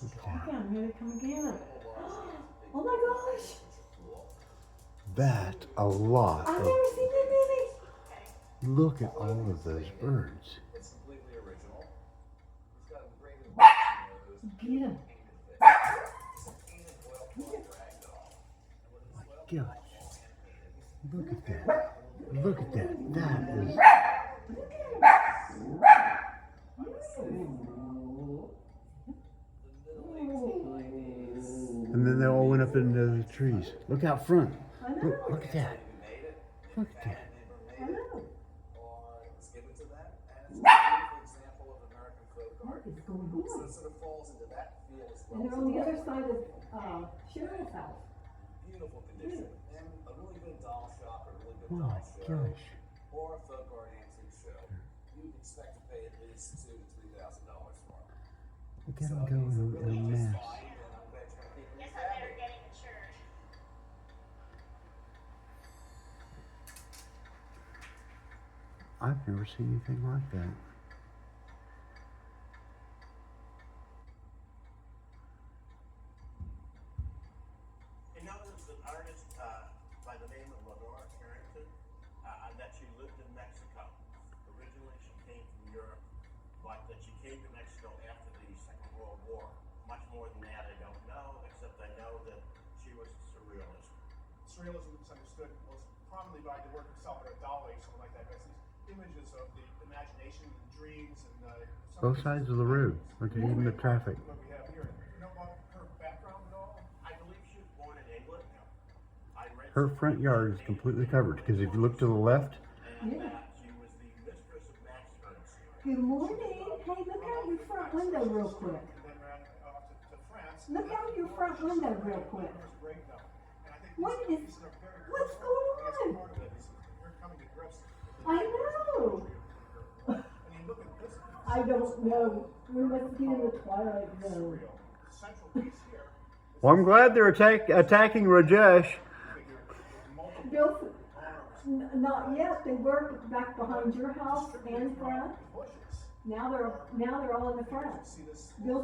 Again, here they come again. Oh my gosh! That's a lot. I've never seen that many. Look at all of those birds. Get him. Gosh. Look at that. Look at that. That is. And then they all went up into the trees. Look out front. Look at that. Look at that. I know. What is going on? And they're on the other side of Cheryl's house. Beautiful condition. And a really good doll shop, a really good Oh doll my show, gosh. or a folk art antique show. You'd expect to pay at least $2,000 to $3,000 for them. Look at them go in a mass. And I'm glad you're keeping Guess these I better happy. get in church. I've never seen anything like that. You know, there's an artist by the name of Lenora Carrington that she lived in Mexico. Originally, she came from Europe, but that she came to Mexico after the Second World War. Much more than that, I don't know, except I know that she was a surrealist. Surrealism is understood most prominently by the work of Salvador Dali, something like that. It's these images of the imagination and dreams and Both sides of the road. Okay, even the traffic. What we have here. You know about her background at all? I believe she was born in England. I read Her front yard is completely covered because if you look to the left, and Yeah. she was the mistress of Max Ernst. Good morning. Hey, look out your front window real quick. And then ran to France. Look out your front window real quick. There's a break though. And I think What these is- are very what's crucial. going It's on? part of it. You're coming to grips with I know. I mean, look at this. I don't know. We must be in the twilight zone. Real. The central piece here is well, I'm glad they're attacking Rajesh. figure with multiple Bill, not yet. They were back behind your house and front. bushes. Now they're all in the front. See this Bill